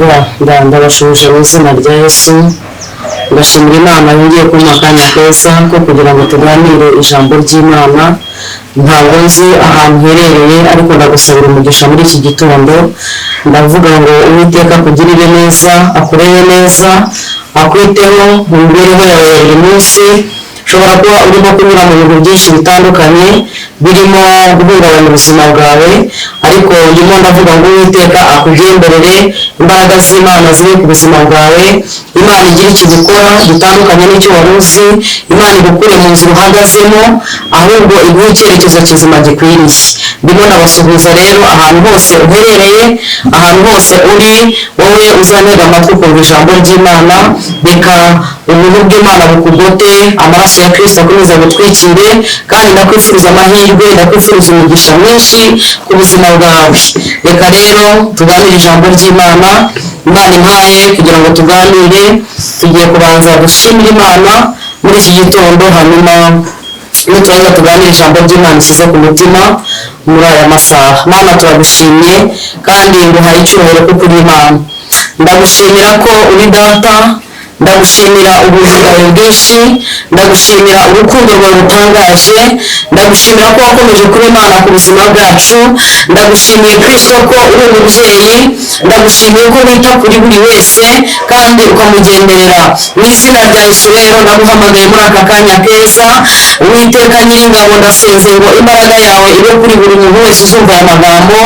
ndabashuje mu izina rya Yesu. Ndashimira Imana yongeye kumpa akanya keza ko kugira ngo tuganire ijambo ry'Imana. Ntabwo nzi ahantu herereye ariko ndagusabira umugisha muri iki gitondo. Ndavuga ngo Uwiteka akugirire neza, akurebe neza, akwiteho mu mibereho yawe ya buri munsi. Ushobora kuba urimo kunyura mu bintu byinshi bitandukanye birimo guhungabanya ubuzima bwawe, ariko ndimo ndavuga ngo Uwiteka akugenderere, imbaraga z'Imana zibe ku buzima bwawe. Imana igira icyo gikora gitandukanye n'icyo wari uzi. Imana igukure mu nzira uhagazemo, ahubwo iguhe icyerekezo kizima gikwiriye. Ndimo ndabasuhuza rero ahantu hose uherereye, ahantu hose uri, wowe uzanira amatwi kumva ijambo ry'Imana. Reka ubuntu bw'Imana bukugote, amaraso ya Kristo akomeza gutwikire, kandi ndakwifuriza amahirwe, ndakwifuriza umugisha mwinshi ku buzima bwawe. Reka rero tuganire ijambo ry'Imana. Imana impaye kugira ngo tuganire, tugiye kubanza gushimira Imana muri iki gitondo, hanyuma niturangiza tuganire ijambo ry'Imana ishyize ku mutima muri aya masaha. Mana, turagushimye kandi nguhaye icyubahiro kuko uri Imana. Ndagushimira ko uri data, ndagushimira ubuntu bwawe bwinshi, ndagushimira urukundo rwawe rutangaje, ndagushimira ko wakomeje kuba Imana ku buzima bwacu, ndagushimiye Kristo ko uri umubyeyi, ndagushimiye ko wita kuri buri wese kandi ukamugenderera. Mu izina rya Yesu rero ndaguhamagaye muri aka kanya keza. Uwiteka Nyiringabo, ndasenze ngo imbaraga yawe ibe kuri buri muntu wese uzumva aya magambo,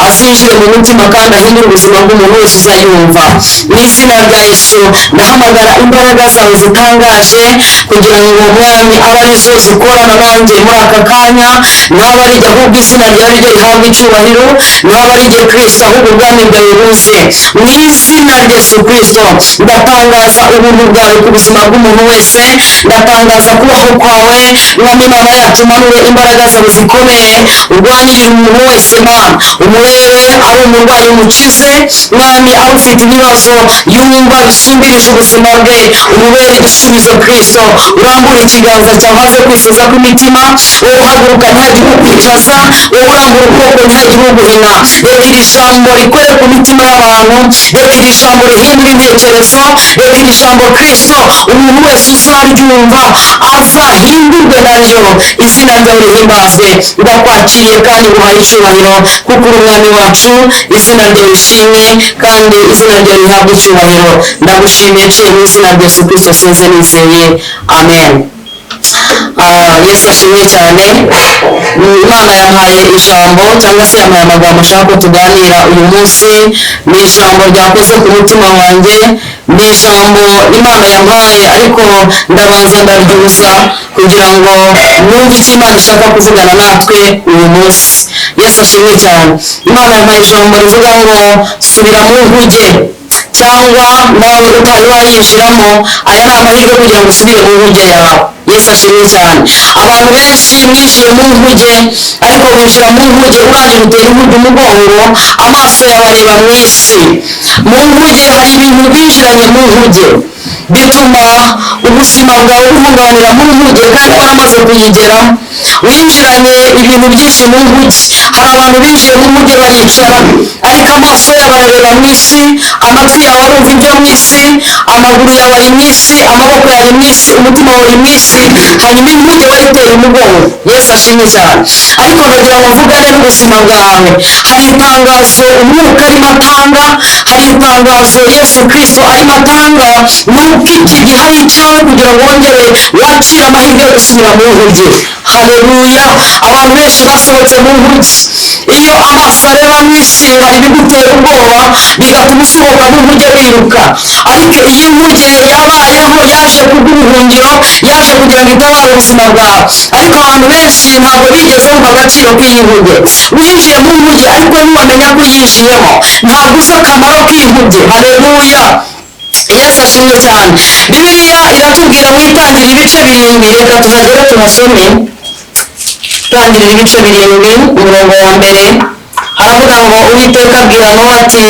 azinjire mu mutima kandi ahindure ubuzima bw'umuntu wese uzayumva. Mu izina rya Yesu ndahamagara imbaraga zawe zitangaje kugira ngo Mwami abe arizo zikorana nanjye muri aka kanya. Ntaba ari jye ahubwo izina ryawe ryo rihabwa icyubahiro, ntaba ari jye Kristo ahubwo ubwami bwawe buze. Mu izina rya Yesu Kristo ndatangaza ubuntu bwawe ku buzima bw'umuntu wese, ndatangaza kubaho kwawe. Mwami Imana yacu, manure imbaraga zawe zikomeye, urwanirire umuntu wese Mana, umurebe ari umurwayi umukize. Mwami aho ufite ibibazo yumva bisumbirije ubuzima bwe, umubere igisubizo Kristo. Urambura ikiganza cyawe haze kwifuza kw'imitima, wowe uhaguruka ntihagire ukwicaza, wowe urambura ukuboko ntihagire uguhina. Reka iri jambo rikorere ku mitima y'abantu, reka iri jambo rihindure intekerezo, reka iri jambo Kristo umuntu wese uzaryumva azahindurwe naryo. Izina ryawe rihimbazwe. Ndakwakiriye kandi nguhaye icyubahiro kuko uri umwami wacu. Izina ryawe rishimwe kandi izina ryawe rihabwa icyubahiro. Ndagushimiye nciye mu izina rya Yesu Kristo sinze nizeye, amen. Yesu ashimwe cyane. Imana yampaye ijambo cyangwa se yampaye amagambo ashaka ko tuganira uyu munsi. Ni ijambo ryakoze ku mutima wanjye, ni ijambo Imana yampaye, ariko ndabanza ndaryuza kugira ngo numve icyo Imana ishaka kuvugana natwe uyu munsi. Yesu ashimwe cyane. Imana yampaye ijambo rivuga ngo subira mu nkuge, cyangwa nawe utari wayinjiramo, aya ni amahirwe kugira ngo usubire mu nkuge yawe. Yesu ashimwe cyane. Abantu benshi mwinjiye mu nkuge, ariko winjira mu nkuge urangije utera inkuge umugongo, amaso yawe areba mu isi. Mu nkuge hari ibintu binjiranye mu nkuge bituma ubuzima bwawe buhungabanira mu nkuge kandi waramaze kuyigeramo. Winjiranye ibintu byinshi mu nkuge. Hari abantu binjiye mu nkuge baricara, ariko amaso yabo arareba mu isi, amatwi yawe arumva ibyo mu isi, amaguru yawe ari mu isi, amaboko yawe ari mu isi, umutima wawe uri mu isi, hanyuma inkuge wayiteye umugongo. Yesu ashimwe cyane. Ariko ndagira ngo mvugane n'ubuzima bwawe. Hari itangazo umwuka arimo atanga, hari itangazo Yesu Kristo arimo atanga, nuko iki gihe ari icyawe kugira ngo wongere wakire amahirwe yo gusubira mu nkuge. Haleluya. Abantu benshi basohotse mu nkuge. Iyo amaso areba mu isi hari ibigutera ubwoba bigatuma usohoka mu nkuge wiruka, ariko iyi nkuge yabayeho yaje kubw'ubuhungiro, yaje kugira ngo itabare ubuzima bwawe. Ariko abantu benshi ntabwo bigeze bumva agaciro k'iyi nkuge. Winjiye mu nkuge ariko ntiwamenya ko uyinjiyemo, ntabwo uzi akamaro k'inkuge. Haleluya. Yesu ashimwe cyane. Bibiliya iratubwira mu Itangiriro ibice 7, reka tuhagere tuhasome. Itangiriro ibice 7 umurongo wa mbere haravuga ngo Uwiteka abwira Nowa ati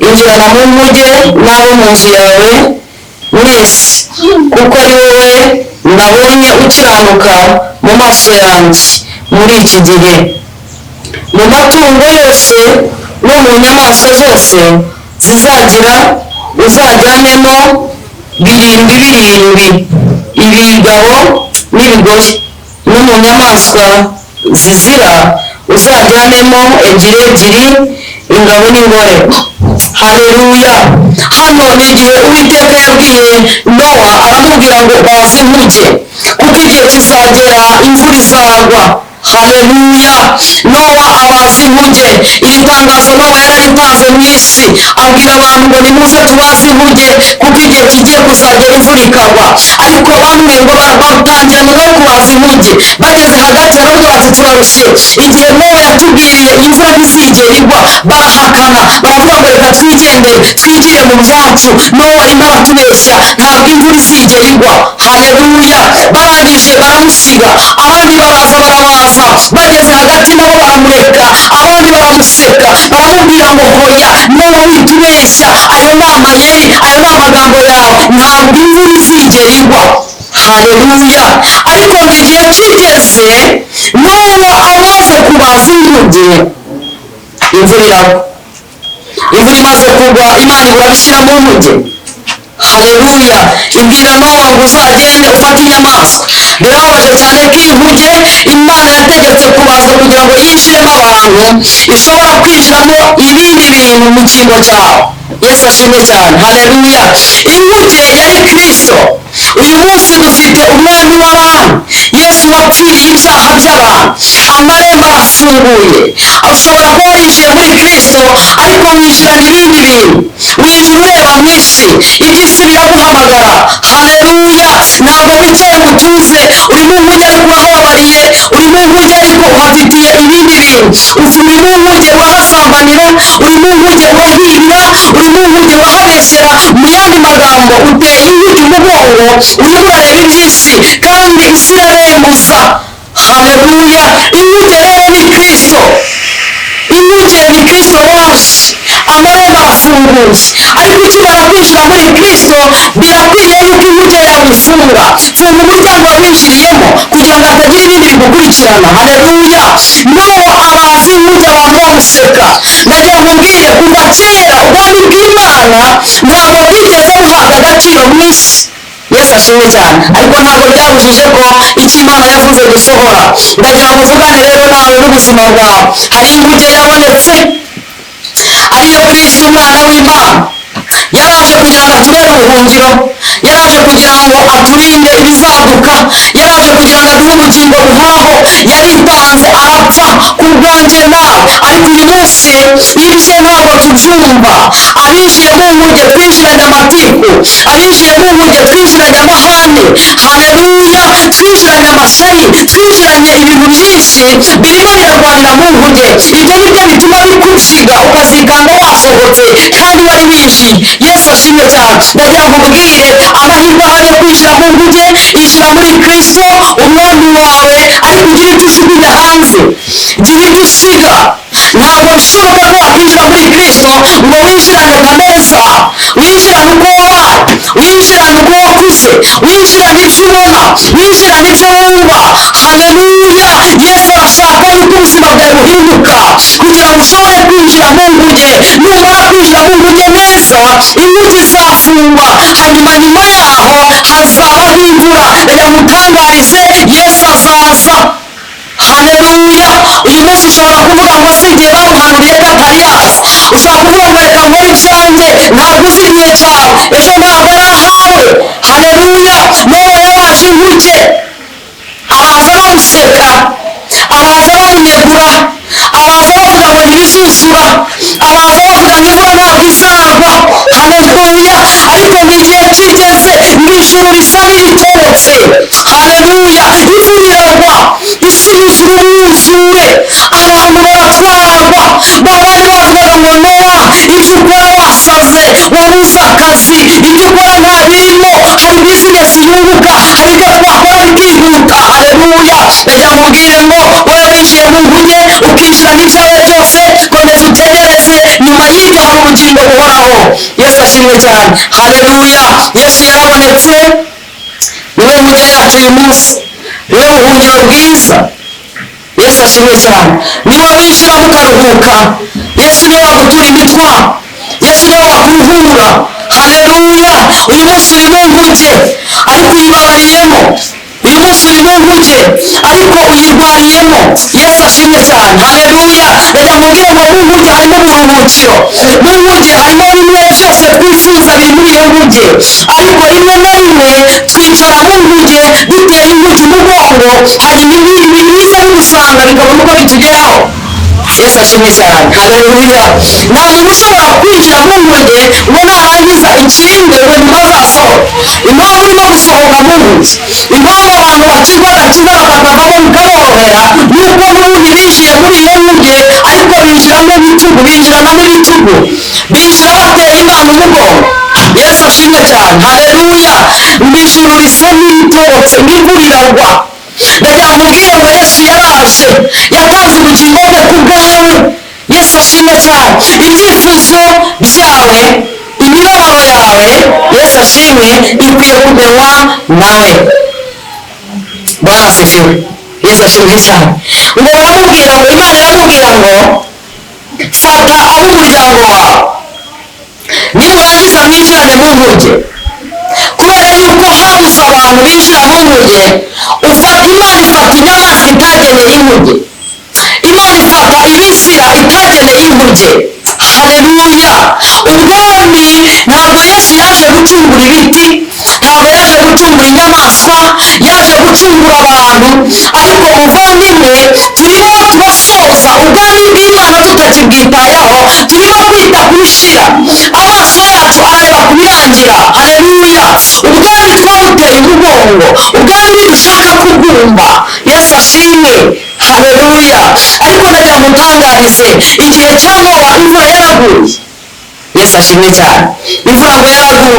injirana mu nkuge n'abo mu nzu yawe mwese, kuko ari wowe nabonye ukiranuka mu maso yanjye muri iki gihe. Mu matungo yose no mu nyamaswa zose zizagira uzajyanemo birindwi ibigabo n'ibigore, no mu nyamaswa zizira uzajyanemo ebyiri ingabo n'ingore. Haleluya. Hano ni igihe Uwiteka yabwiye Nowa, aramubwira ngo baze inkuge kuko igihe kizagera imvura izagwa. Haleluya. Nowa abaza inkuge. Iri tangazo Nowa yararitanze mu isi, abwira abantu ngo nimuze tubaze inkuge kuko igihe kigiye kuzagera imvura ikagwa. Ariko bamwe ngo batangira no kubaza inkuge, bageze hagati baravuga bati turarushye. Igihe Nowa yatubwiriye imvura ntizigera igwa, barahakana, baravuga ngo reka twigendere twigire mu byacu. Nowa arimo aratubeshya, ntabwo imvura izigera igwa. Haleluya. Barangije baramusiga, abandi baraza barabaza, bageze hagati nabo baramureka, abandi baramuseka, baramubwira ngo hoya Nowa witubeshya, ayo ni amayeri, ayo ni amagambo yawe, ntabwo imvura izigera igwa. Haleluya. Ariko ngo igihe kigeze Nowa amaze kubaza inkuge, imvura iragwa. Imvura imaze kugwa, Imana irabishyira mu nkuge. Haleluya. Ibwira Nowa ngo uzagende ufate inyamaswa. Birababaje cyane ko inkuge Imana yategetse kubaza kugira ngo yinjiremo abantu, ishobora kwinjiramo ibindi bintu mu cyimbo cyawe. Yesu ashimwe cyane. Haleluya. Inkuge yari Kristo. Uyu munsi dufite umwami w'abantu, Yesu wapfiriye ibyaha by'abantu. Amarembo arafunguye. Ushobora kuba warinjiye muri Kristo ariko winjirana ibindi bintu, winjira ureba mu isi, iby'isi biraguhamagara. Haleluya. Ntabwo wicaye ngo utuze, uri mu nkuge ariko urahababariye, uri mu nkuge ariko uhafitiye ibindi bintu. Uri mu nkuge urahasambanira, uri mu nkuge urahirira, uri mu nkuge urahabeshyera. Mu yandi magambo uteye inkuge umugongo, urimo urareba iby'isi kandi isi irarembuza. Haleluya. Inkuge rero ni Kristo. Inkuge ni Kristo waje, amarembo arafunguye. Ariko ukimara kwinjira muri Kristo, birakwiriye yuko inkuge yawe ifunga. Funga umuryango winjiriyemo kugira ngo hatagira ibindi bigukurikirana. Haleluya. Nowa abaza inkuge, abantu bamuseka. Ndagira ngo mbwire, kuva kera ubwami bw'Imana ntabwo bwigeze buhabwa agaciro mu isi. Yesu ashimwe cyane. Ariko ntabwo byabujije ko icyo Imana yavuze gisohora. Ndagira ngo uvugane rero nawe n'ubuzima bwawe. Hari inkuge yabonetse, ariyo Kristo umwana w'Imana. Yaraje kugira ngo atubere ubuhungiro, yaraje kugira ngo aturinde ibizaduka, yaraje kugira ngo aduhe ubugingo buhoraho. Yaritanze arapfa ku bwanjye nawe. Ariko uyu munsi ibye ntabwo tubyumva. Abinjiye mu nkuge twinjiranye amatiku, abinjiye mu nkuge twinjiranye amahane. Haleluya. Twinjiranye amashyari, twinjiranye ibintu byinshi birimo birarwanira mu nkuge. Ibyo ni byo bituma bikuziga, ukazigamba wasohotse kandi wari winjiye. Yesu ashimwe cyane. Ndagira ngo mbwire, amahirwe ahari yo kwinjira mu nkuge, injira muri Kristo umwami wawe, ariko ugire icyo ujugunya hanze, gira icyo usiga. Ntabwo bishoboka ko wakwinjira muri Kristo ngo winjirane kamere zawe, winjirane uko wabaye, winjirane uko wakuze, winjirane ibyo ubona, winjirane ibyo wumva. Haleluya. Yesu arashaka yuko ubuzima bwawe buhinduka kugira ngo ushobore kwinjira mu nkuge. Numara kwinjira mu nkuge neza, inkuge izafungwa, hanyuma nyuma yaho hazabaho imvura. Reka mutangarize, Yesu azaza. Haleluya. Uyu munsi ushobora kuvuga ngo si igihe bamuhanuriye ko atari yaza. Ushobora kuvuga ngo reka nkore ibyanjye, ntabwo uzi igihe cyawe, ejo ntabwo ari ahawe. Haleluya. Nowa yabaje inkuge, abaza bamuseka, abaza bamunegura, abaza bavuga ngo ntibizuzura, abaza bavuga ngo imvura ntabwo izagwa. Haleluya. Ariko ngo igihe kigeze ngo ijuru risa n'iritobotse. Haleluya. Imvura iragwa, isi yuzura umwuzure, abantu baratwarwa. Babandi bavugaga ngo Nowa, ibyo ukora wasaze, wabuze akazi, ibyo ukora nta birimo, hari bizinesi yunguka, hari ibyo twakora bikihuta. Haleluya. Ndagira ngo mbwire ngo wowe winjiye mu nkuge ukinjira n'ibyawe byose, komeza utegereze, nyuma y'ibyo hari ubugingo buhoraho. Yesu ashimwe cyane. Haleluya. Yesu yarabonetse, niwe nkuge yacu uyu munsi, niwe buhungiro bwiza. Yesu ashimwe cyane. Niwe winjiramo ukaruhuka. Yesu niwe wagutura imitwaro. yesu niwe wakuruhura. Haleluya. uyu munsi uri mu nkuge ariko uyibabariyemo, uyu munsi uri mu nkuge ariko uyirwariyemo. yesu ashimwe cyane. Haleluya. reka mubwire ngo mu nkuge harimo uburuhukiro, mu nkuge harimo bimwe byose twifuza biri muri iyo nkuge, ariko rimwe na rimwe twicara mu nkuge duteye inkuge umugongo, hanyuma ibintu biza bigusanga bikabona uko bitugeraho. yesu ashimwe cyane. Haleluya. nta muntu ushobora kwinjira mu nkuge ngo narangiza ikinge ngo ntibazasohoke. impamvu urimo gusohoka mu nkuge, impamvu abantu bakizwa agakiza bakakavamo bikaborohera, ni uko n'ubundi binjiye muri iyo nkuge ariko binjiramo bitugu, binjirana n'ibitugu, binjira batera imana umugongo. yesu ashimwe cyane. Haleluya. ijuru risa n'ibitotse nk'imvura iragwa. ndagira mubwire ngo yesu yaraje, yatanze ubugingo bwe ku bwawe. yesu ashimwe cyane. ibyifuzo byawe, imibabaro yawe, yesu ashimwe, ikwiye kugenwa nawe. bwana asifiwe. yesu ashimwe cyane. ngo baramubwira ngo, imana iramubwira ngo fata ab'umuryango wawe nimurangiza mwinjirane mu nkuge. kubera yuko habuze abantu binjira mu nkuge, imana ifata inyamaswa itageneye inkuge, imana ifata ibizira itageneye inkuge. haleluya. ubwami ntabwo yesu yaje gucungura ibiti, ntabwo yaje gucungura inyamaswa, yaje gucungura abantu. ariko muvandimwe, turimo turasoza ubwami bw'imana tutakibwitayeho, turimo kwita ku bishira, amaso yacu arareba ku birangira. haleluya. ubwami twabuteye umugongo, ubwami dushaka kubwumva. yesu ashimwe. haleluya. ariko ndagira ngo ntangarize, igihe cya nowa imvura yaraguye. yesu ashimwe cyane. imvura ngo yaraguye,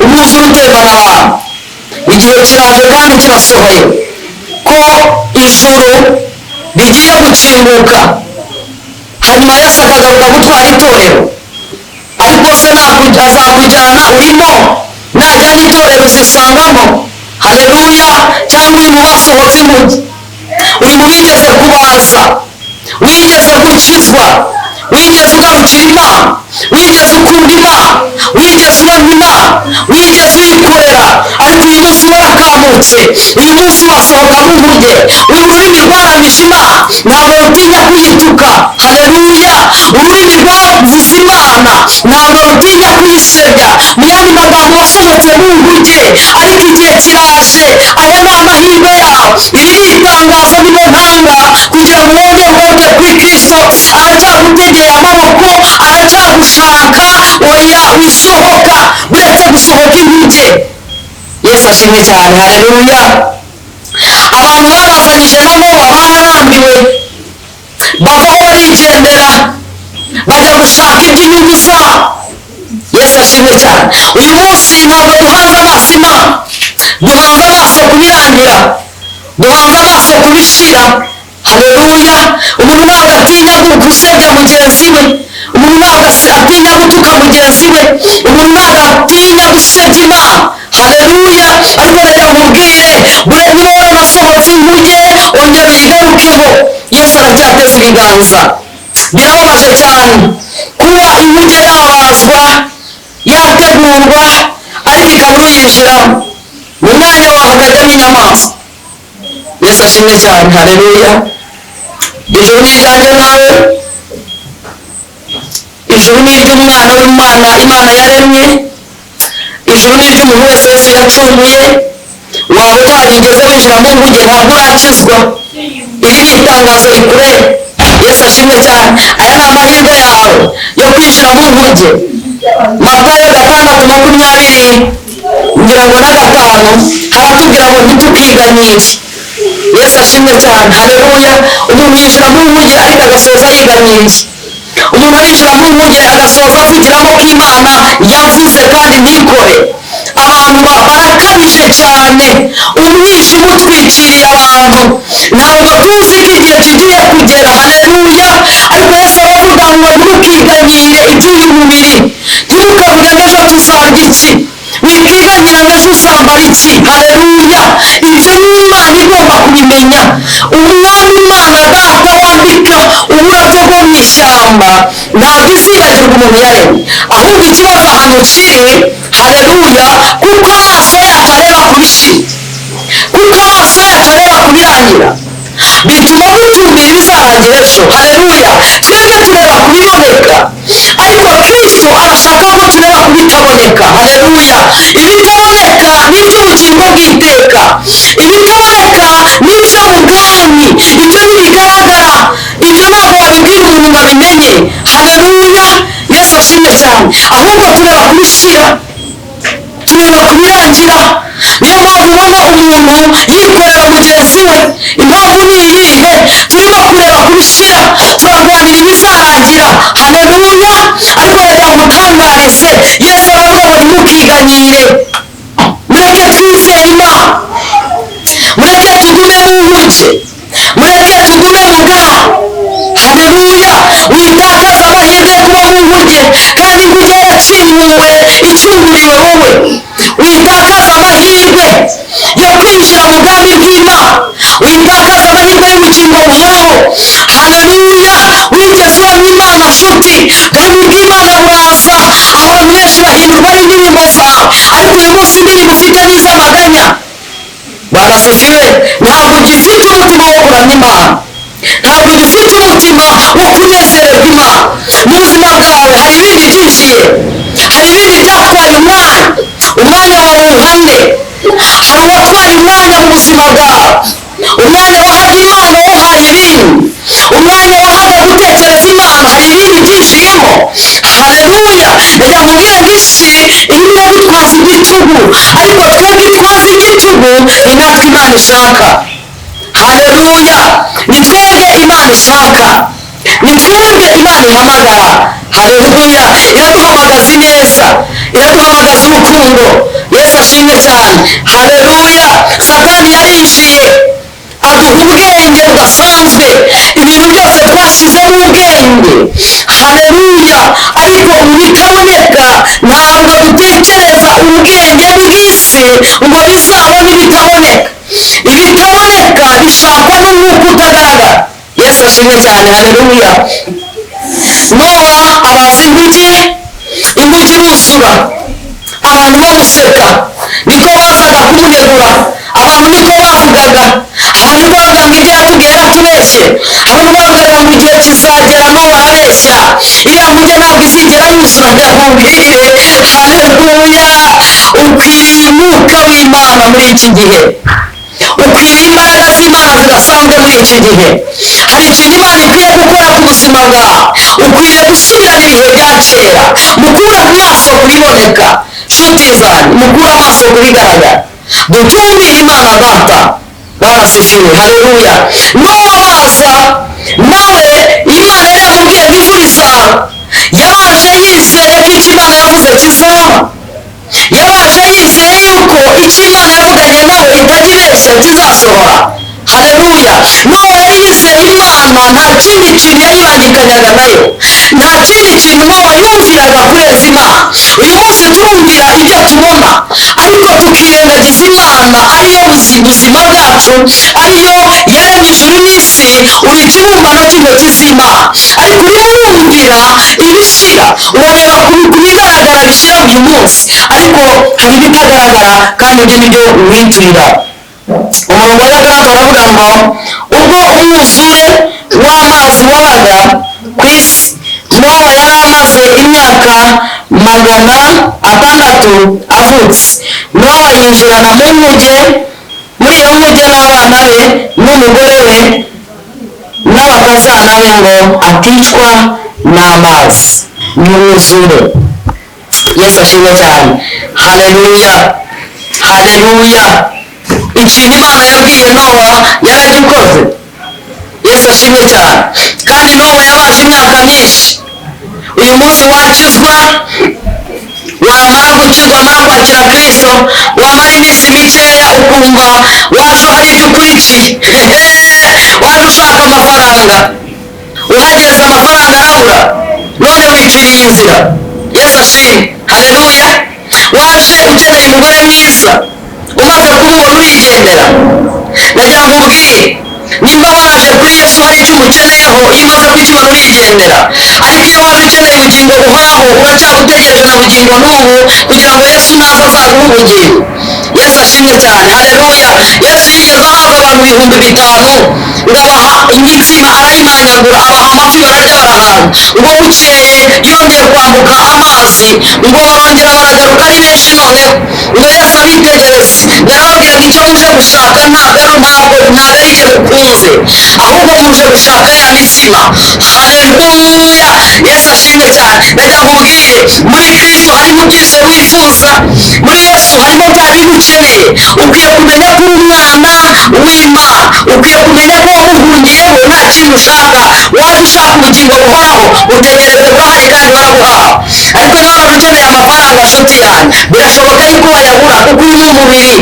umwuzure utembana abantu. igihe kiraje kandi kirasohoye ko ijuru rigiye gukinguka, hanyuma yesu akagaruka gutwara itorero. ariko se azakujyana urimo, najyana itorero uzisangamo. haleluya. cyangwa uri mu basohotse inkuge, uri mu bigeze kubaza, wigeze gukizwa, wigeze ugarukira imana, wigeze ukunda imana, wigeze urema imana, wigeze uyikorera, ariko uyu munsi warakamutse, uyu munsi wasohoka mu nkuge. uru rurimi rwaramije imana, ntabwo rutinya kuyituka. haleluya. ururimi rwavuze imana, ntabwo rutinya kuyisebya. mu yandi magambo, wasohotse mu nkuge, ariko igihe kiraje. aya ni amahirwe yawe, iri ni itangazo nibo ntanga kugira ngo wongere ugaruke kuri kristo. aracyagutegeye amaboko, aracyagushaka. oya wisohoka, uretse gusohoka inkuge. yesu ashimwe cyane. haleluya. abantu barazanyije na nowa bararambiwe, bavaho barigendera, bajya gushaka iby'inyungu zabo. yesu ashimwe cyane. uyu munsi ntabwo duhanze amaso imana, duhanze amaso ku birangira, duhanze amaso ku bishira. haleluya. umuntu ntabwo atinya gusebya mugenzi we, umuntu ntabwo atinya gutuka mugenzi we, umuntu ntabwo atinya gusebya imana. haleluya. ariko reka nkubwire, niba waranasohotse inkuge, ongera uyigarukeho. yesu aracyateza ibiganza. birababaje cyane kuba inkuge yabazwa, yategurwa, ariko ikaba uyinjiramo, mu mwanya wawe hakajyamo inyamaswa. yesu ashimwe cyane. haleluya. ijuru ni iryanjye nawe, ijuru ni iry'umwana w'imana imana yaremye, ijuru ni iry'umuntu wese yesu yacunguye. waba utarigeze winjira mu nkuge, ntabwo urakizwa. iri ni itangazo rikureba. yesu ashimwe cyane. aya ni amahirwe yawe yo kwinjira mu nkuge. matayo 6:20 ngira ngo na 5 haratubwira ngo ntitukiganyire. yesu ashimwe cyane. haleluya. umuntu yinjira mu nkuge ariko agasoza yiganyiriye. umuntu arinjira mu nkuge agasoza avugiramo ko imana yavuze kandi ntikore. abantu barakabije cyane, umwijima utwikiriye abantu, ntabwo tuzi ko igihe kigiye kugera. haleluya. ariko yesu aravuga ngo ntimukiganyire iby'uyu mubiri, ntimukavuge ngo ejo tuzarya iki, wikiganyira ngo ejo uzambara iki. haleluya. ibyo ni imana igomba kubimenya. umwami imana data wa kwambika uburabyo bwo mu ishyamba ntabwo izibagirwa umuntu yaremye, ahubwo ikibazo ahantu kiri, haleluya, kuko amaso yacu areba ku bishira, kuko amaso yacu areba ku birangira, bituma dutumbira ibizarangira ejo. Haleluya, twebwe tureba ku biboneka, ariko Kristo arashaka ko tureba ku bitaboneka. Haleluya, ibitaboneka ni iby'ubugingo bw'iteka, ibitaboneka ni ibyo mu bwami, ibyo ntibigaragara, ibyo ntabwo wabibwira umuntu ngo abimenye. Haleluya, Yesu ashimwe cyane, ahubwo tureba ku bishira, tureba ku birangira. Niyo mpamvu ubona umuntu yikorera mugenzi we, impamvu ni iyihe? turimo kureba ku bishira, turarwanira ibizarangira. Haleluya, ariko reka ngutangarize, Yesu aravuga ngo ntimukiganyire, mureke twizere Imana, mureke tugume mu nkuge, mureke tugume mu bwami. Haleluya, witakaza amahirwe yo kuba mu nkuge, kandi inkuge yaciwe icyumuriwe wowe. Witakaza amahirwe yo kwinjira mu bwami bw'Imana, witakaza amahirwe y'ubugingo buhoraho. Haleluya, wigeze uramya Imana nshuti, ubwami bw'Imana buraza, abantu benshi bahindurwa n'indirimbo zawe, ariko uyu munsi indirimbo ufite n'iz'amaganya. Barasifiwe, ntabwo ugifite umutima wo kuramya Imana, ntabwo ugifite umutima wo kunezererwa Imana. Mu buzima bwawe hari ibindi byinjiye, hari ibindi byatwaye umwanya wawe uhamye, hari uwatwaye umwanya mu buzima bwawe, umwanya wahaga Imana wahaye ibindi, umwanya wahaga gutekereza Imana hari ibindi byinjiyemo. Haleluya, reka nkubwire ngo isi irimo gutwaza igitugu, ariko twebwe itwaza igitugu ni natwe Imana ishaka. Haleluya, ni twebwe Imana ishaka, ni twebwe Imana ihamagara. Haleluya, iraduhamagaza ineza, iraduhamagaza urukundo. Yesu ashimwe cyane. Haleluya, Satani yarinjiye aduha ubwenge budasanzwe, ibintu byose twashyizemo ubwenge. Haleluya, ariko mu bitaboneka ntabwo dutekereza ubwenge bw'isi ngo bizabone ibitaboneka. Ibitaboneka bishakwa n'umwuka utagaragara. Yesu ashimwe cyane. Haleluya, Nowa abaza inkuge iruzura, abantu bamuseka, niko bazaga kumunegura, abantu niko bavugaga, abantu bavuga ngo ibyo yatubwiye yaratubeshye, abantu bavugaga ngo igihe kizagera Nowa arabeshya, iriya nkuge ntabwo izigera yuzura. Ndakubwire, haleluya, ukwiriye umwuka w'Imana muri iki gihe, ukwiriye imbaraga z'Imana zidasanzwe muri iki gihe. Hari ikintu Imana ikwiye gukora ku buzima bwawe, ukwiriye gusubirana ibihe bya kera, mukura amaso ku biboneka. Nshuti zanjye, mukura amaso ku bigaragara, dutumbire Imana data. Barasifiwe. Haleluya, Nowa araza nawe, Imana yari yamubwiye ngo imvura izagwa, yaraje yizeye ko icyo Imana yavuze kizaba, yaraje yizeye yuko icyo Imana yavuganye nawe itajya ibeshya kizasohora. Haleluya, Nowa yari yizeye Imana, nta kindi kintu yayibangikanyaga nayo, nta kindi kintu Nowa yumviraga kurenza Imana. Uyu munsi turumvira ibyo tubona, ariko tukirengagiza Imana ariyo buzima bwacu, ariyo yaremye ijuru n'isi, uri ikibumbano cy'intoki z'Imana. Ariko urimo urumvira ibishira, urareba ku bigaragara bishira uyu munsi, ariko hari ibitagaragara, kandi ibyo ni byo winjirira. Umurongo wa gatandatu aravuga ngo ubwo umwuzure w'amazi wabaga ku isi, Nowa yari amaze imyaka 600 avutse. Nowa yinjirana mu nkuge, muri iyo nkuge n'abana be n'umugore we n'abakazana be ngo aticwa n'amazi. Umwuzure. Yesu ashimwe cyane. Haleluya, haleluya, ikintu Imana yabwiye Nowa yaragikoze. Yesu ashimwe cyane. Kandi Nowa yabaje imyaka myinshi. Uyu munsi wakizwa, wamara gukizwa, wamara kwakira Kristo, wamara iminsi mikeya ukumva waje hari ibyo ukurikiye, waje ushaka amafaranga, uhageze amafaranga arabura, none wiciriye inzira. Yesu ashimwe. Haleluya, waje ukeneye umugore mwiza, umaze kumubona urigendera. Ndagira ngo umbwire, nimba waraje kuri yesu hari icyo umukeneyeho iyo umaze kwikibona urigendera, ariko iyo waje ukeneye ubugingo buhoraho uracyabutegereje na bugingo n'ubu kugira ngo yesu naza azaguhe ubugingo. Yesu ashimwe cyane, haleluya. Yesu yigeze ahaza abantu 5,000 ngabaha imitsima arayimanyagura, abaha amafi bararya barahaga, ngo bukeye yongeye kwambuka amazi ngo barongera baragaruka ari benshi. Noneho ngo Yesu abitegereze yarababwira ngo icyo muje gushaka ntabwo ari icyo mukunze, ahubwo muje gushaka ya mitsima. Haleluya, Yesu ashimwe cyane. Ndagira ngo ubwire, muri Kristo harimo byose wifuza, muri Yesu harimo bya bintu ukeneye. Ukwiye kumenya ko uri umwana w'Imana, ukwiye kumenya ko wamuhungiyeho nta kintu ushaka, waje ushaka ubugingo buhoraho, utegereze burahari kandi warabuhawe. Ariko nawe waba ukeneye amafaranga nshuti yanjye, birashoboka yuko wayabura kuko uri mu mubiri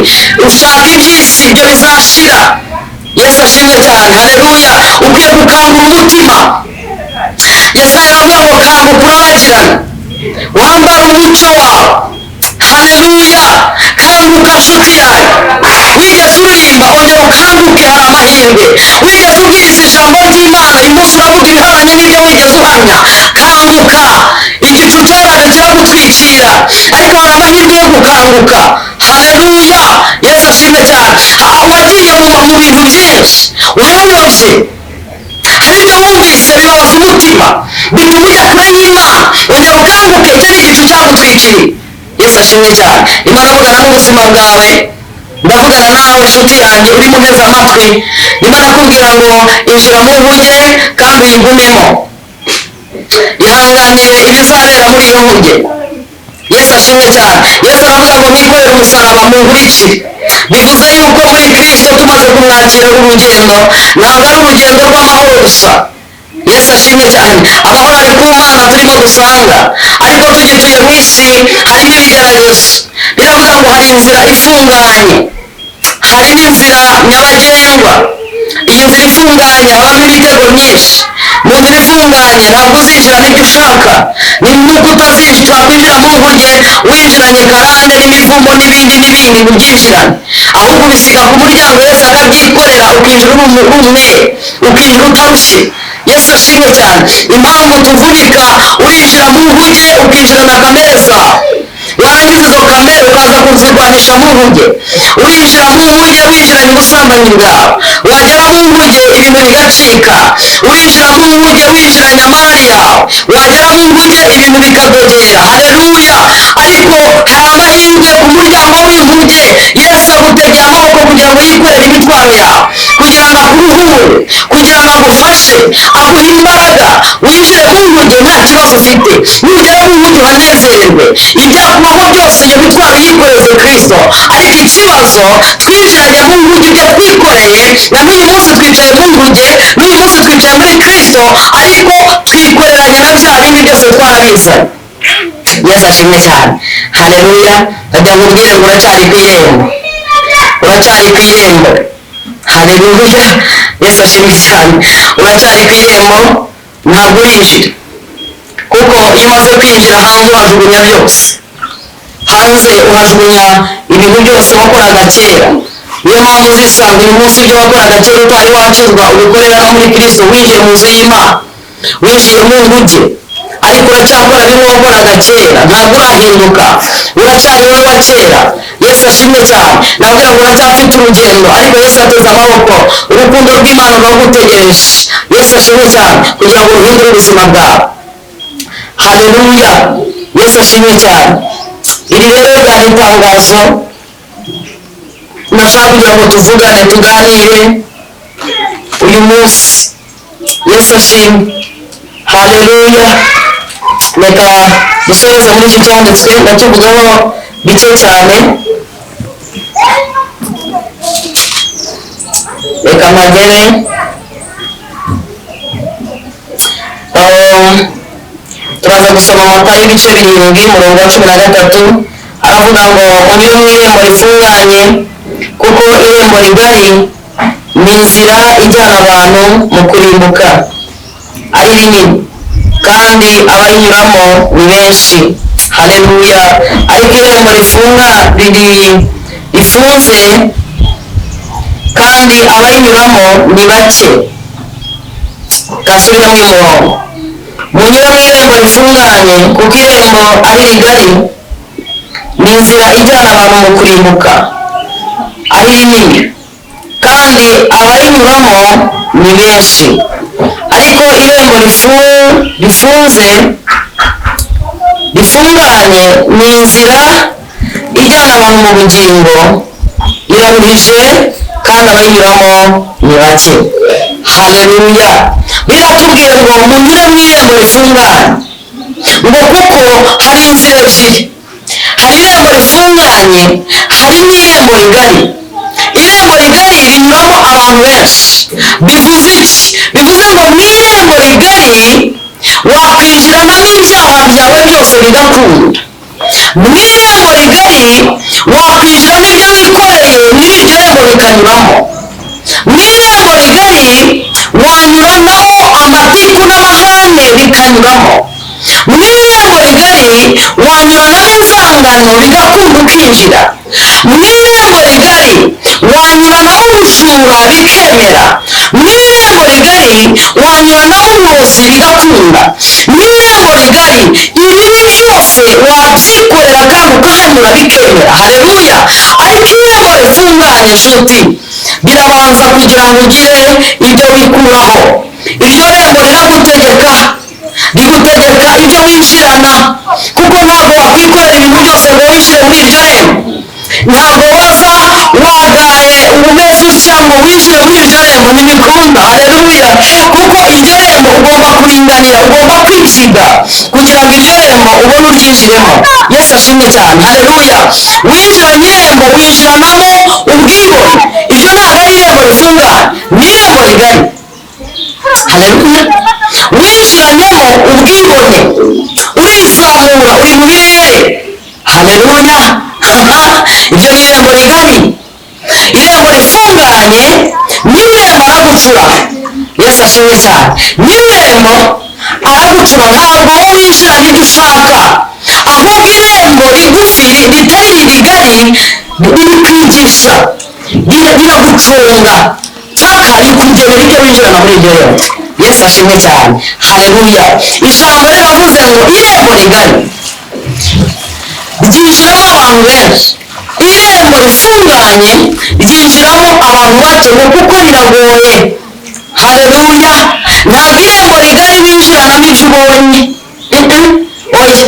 ushaka iby'isi, ibyo bizashira. Yesu ashimwe cyane, haleluya. Ukwiye gukangura umutima. Yesaya aravuga ngo kanguka urabagirana, wambara umucyo wawe. Haleluya, kanguka nshuti yanjye. Wigeze uririmba, ongera ukanguke, hari amahirwe. Wigeze ubwiriza ijambo ry'Imana, uyu munsi uravuga ibihabanye n'ibyo wigeze uhamya. Kanguka, igicu cyaraje kiragutwikira, ariko hari amahirwe yo gukanguka. Haleluya, Yesu ashimwe cyane. Wagiye mu bintu byinshi urayobye, hari ibyo wumvise bibabaza umutima bituma ujya kure y'Imana. Ongera ukanguke, icyo ni igicu cyagutwikiriye. Yesu ashimwe cyane. Imana avugana n'ubuzima bwawe, ndavugana nawe nshuti yanjye uri munteze amatwi. Imana akubwira ngo injira mu nkuge kandi uyigumemo, ihanganire ibizabera muri iyo nkuge. Yesu ashimwe cyane. Yesu aravuga ngo mwikorere umusaraba munkurikire. Bivuze yuko muri Kristo tumaze kumwakira urugendo, ntabwo ari urugendo rw'amahoro gusa. Yesu ashimwe cyane. Amahoro ari ku Mana turimo dusanga, ariko tugituye mu isi harimo ibigeragezo. Biravuga ngo hari inzira ifunganye, hari n'inzira nyabagendwa. Iyi nzira ifunganye habamo imitego myinshi. Mu nzira ifunganye ntabwo uzinjira n'ibyo ushaka, nuko utakwinjira mu nkuge winjiranye karande n'imivumo n'ibindi ubyinjirane, ahubwo ubisiga ku muryango. Yesu akabyikorera, ukinjira uri umwe, ukinjira utarushye. Yesu ashimwe cyane. Impamvu tuvunika, urinjira mu nkuge ukinjirana kamere zawe, warangiza izo kamere ukaza kuzirwanisha mu nkuge. Urinjira mu nkuge winjiranye ubusambanyi bwawe, wagera mu nkuge ibintu bigacika. Urinjira mu nkuge winjiranye amari yawe, wagera mu nkuge ibintu bikadogera. Haleluya, ariko hari amahirwe ku muryango w'inkuge. Yesu agutegeye amaboko kugira ngo yikorere imitwaro yawe, kugira ngo akuruhure, kugira ngo agufashe, aguhe imbaraga. Winjire mu nkuge nta kibazo ufite, nugera mu nkuge uhanezererwe. Ibyakubaho byose iyo mitwaro yikoreze Kristo. Ariko ikibazo, twinjiranye mu nkuge ibyo twikoreye, na n'uyu munsi twicaye mu nkuge, n'uyu munsi twicaye muri Kristo, ariko twikoreranye na bya bindi byose twarabizanye. Yesu ashimwe cyane, haleluya. Ndagira ngo ubwire ngo uracyari ku irembo, uracyari ku irembo. Haleluya, Yesu ashimwe cyane. Uracyari ku irembo, ntabwo urinjira, kuko iyo umaze kwinjira hanze uhajugunya byose. Hanze uhajugunya ibintu byose wakoraga kera. Niyo mpamvu uzisanga uyu munsi ibyo wakoraga kera utari wakizwa ubikorera no muri Kristo. Winjiye mu nzu y'Imana, winjiye mu nkuge, ariko uracyakora bimwe wakoraga kera, ntabwo urahinduka, uracyari wowe wa kera. Yesu ashimwe cyane. Nabwira ngo uracyafite urugendo, ariko Yesu ateze amaboko, urukundo rw'Imana ruragutegereje. Yesu ashimwe cyane, kugira ngo ruhindure ubuzima bwawe. Haleluya, Yesu ashimwe cyane. Iri rero ryari itangazo nashaka kugira ngo tuvugane, tuganire uyu munsi. Yesu ashimwe, haleluya. Reka dusoreze muri iki cyanditswe, ndakivugaho bike cyane. Reka mpagere. Turaza gusoma Matayo ibice 7 umurongo wa 13. Aravuga ngo munyure mu irembo rifunganye, kuko irembo rigari ni inzira ijyana abantu mu kurimbuka, ari rinini, kandi abarinyuramo ni benshi. Haleluya. Ariko irembo rifunze kandi abayinyuramo ni bake. gasubiremo umurongo. munyura mu irembo rifunganye kuko irembo ari rigari ni inzira ijyana abantu mu kurimbuka ari rinini, kandi abayinyuramo ni benshi. ariko irembo rifunganye ni inzira ijyana abantu mu bugingo iraruhije, kandi abayinyuramo ni bake. haleluya. biratubwiye ngo munyure mu irembo rifunganye, ngo kuko hari inzira ebyiri. hari irembo rifunganye, hari n'irembo rigari. irembo rigari rinyuramo abantu benshi. bivuze iki? bivuze ngo mu irembo rigari wakwinjiranamo ibyaha byawe byose bigakunda. mu irembo rigari wakwinjiramo ibyo wikoreye n'iryo rembo rikanyuramo. mu irembo rigari wanyuranamo amatiku n'amahane bikanyuramo. mu irembo rigari wanyuranamo inzangano bigakunda ukinjira. mu irembo rigari wanyuranamo ubujura bikemera. mu irembo rigari wanyuranamo uburozi bigakunda. mu irembo rigari ibibi byose wabyikorera kandi ukahanyura bikemera. haleluya. ariko irembo rifunganye inshuti, birabanza kugira ngo ugire ibyo wikuraho. iryo rembo riragutegeka ibyo winjirana, kuko ntabwo wakwikorera ibintu byose ngo winjire muri iryo rembo. ntabwo waza wagaye umeze utya ngo winjire muri iryo rembo, ntibikunda. haleluya. kuko iryo rembo ugomba kuringanira, ugomba kwisiga kugira ngo iryo rembo ubone uryinjiremo. yesu ashimwe cyane. haleluya. winjiranye irembo winjiranamo ubwibone. iryo ntabwo ari irembo rifunganye, ni irembo rigari. haleluya. winjiranyemo ubwibone, urizamura, uri mu birere. haleluya. iryo ni irembo rigari. irembo rifunganye n'irembo aragucura. yesu ashimwe cyane. n'irembo aragucura, ntabwo wowe winjirana ibyo ushaka, ahubwo irembo rigufi ritari rigari ririkwigisha, riragucunga paka rikugenera ibyo winjirana muri iryo rembo. yesu ashimwe cyane. haleluya. ijambo riravuze ngo irembo rigari ryinjiramo abantu benshi, irembo rifunganye ryinjiramo abantu bake kuko riragoye. haleluya. ntabwo irembo rigari winjiranamo ibyo ubonye,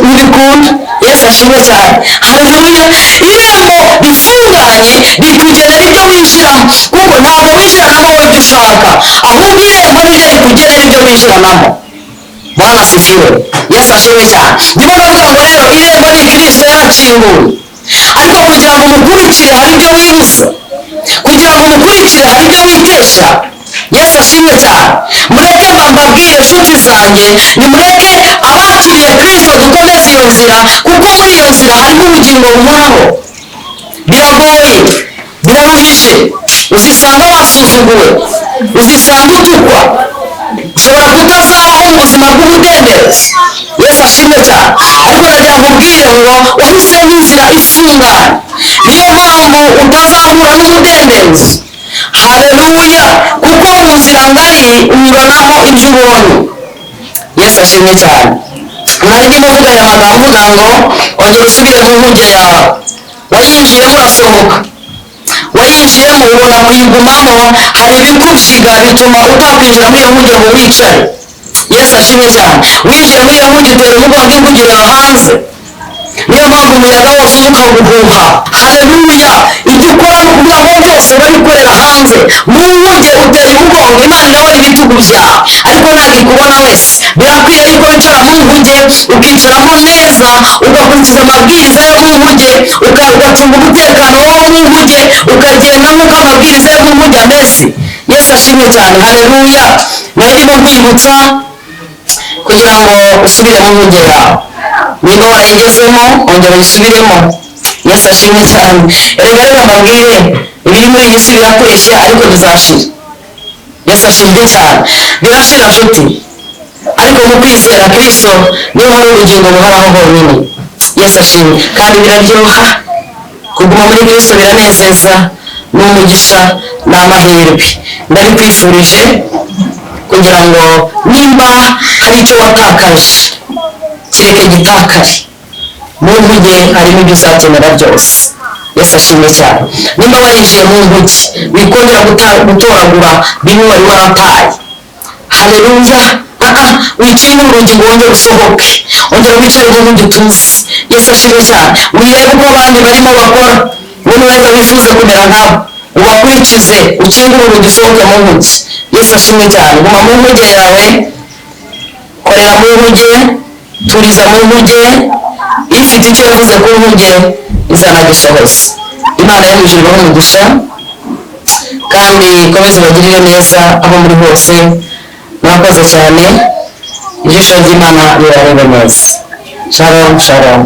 ntibikunda. yesu ashimwe cyane. haleluya. irembo rifunganye rikugenera ibyo winjiramo, kuko ntabwo winjiranamo wowe ibyo ushaka, ahubwo irembo niryo rikugenera ibyo winjiranamo. bwana asifiwe. yesu ashimwe cyane. ndimo ndavuga ngo rero irembo ni kristo yarakinguye, ariko kugira ngo umukurikire hari ibyo wibuza, kugira ngo umukurikire hari ibyo witesha. yesu ashimwe cyane. mureke mbabwire inshuti zanjye, nimureke abakiriye kristo dukomeze iyo nzira, kuko muri iyo nzira harimo ubugingo buhoraho. biragoye, biraruhije, uzisanga wasuzuguwe, uzisanga utukwa, ushobora kutazabaho mu buzima bw'umudendezo. yesu ashimwe cyane. ariko nagira ngo ubwire ngo wahisemo inzira ifunganye, niyo mpamvu utazahura n'umudendezo. haleluya. kuko mu nzira ngari unyuranamo ibyo ubonye. yesu ashimwe cyane. nari ndimo mvuga aya magambo mvuga ngo ongera usubire mu nkuge yawe. wayinjiyemo urasohoka, wayinjiyemo ubona kuyigumamo, hari ibikujiga bituma utakwinjira muri iyo nkuge ngo wicare. yesu ashimwe cyane. winjiye muri iyo nkuge utera umugongo inkuge ureba hanze, niyo mpamvu umuyaga wose uza ukawuhuha. haleluya. ibyo ukora ni ukuvuga ngo byose urabikorera hanze. mu nkuge uteye umugongo, imana irabona ibitugu byawe, ariko ntabwo ikubona wese. birakwiye yuko wicara mu nkuge, ukicaramo neza, ugakurikiza amabwiriza yo mu nkuge, ugacunga umutekano wo mu nkuge, ukagenda nk'uko amabwiriza yo mu nkuge ameze. yesu ashimwe cyane. haleluya. nayo ndimo kwibutsa kugira ngo usubire mu nkuge yawe. niba warayigezemo ongera uyisubiremo. yesu ashimwe cyane. erega rero mbabwire, ibiri muri iyi si birakureshya ariko bizashira. yesu ashimwe cyane. birashira nshuti, ariko mu kwizera kristo niho hari ubugingo buhoraho honyine. yesu ashimwe. kandi biraryoha kuguma muri kristo, biranezeza, n'umugisha n'amahirwe ndabikwifurije kugira ngo nimba hari icyo watakaje kireke gitakare mu nkuge harimo ibyo uzakenera byose. Yesu ashimwe cyane. Nimba warinjiye mu nkuge wikongera gutoragura bimwe wari warataye. Haleluya. Wikingura urugi ngo wongere usohoke, ongera wicare mu nkuge utuze. Yesu ashimwe cyane. Wirebe uko abandi barimo bakora, wowe weza wifuze kumera nkabo, ubakurikize, ukingure urugi usohoke mu nkuge. Yesu ashimwe cyane. Guma mu nkuge yawe, korera mu nkuge, turiza mu nkuge, ifite icyo yavuze ku nkuge izanagishoboza. Imana yo mu ijuru ibahe umugisha kandi ikomeze ibagirire neza aho muri hose. Mwakoze cyane, ijisho ry'Imana rirareba neza. Shalom shalom.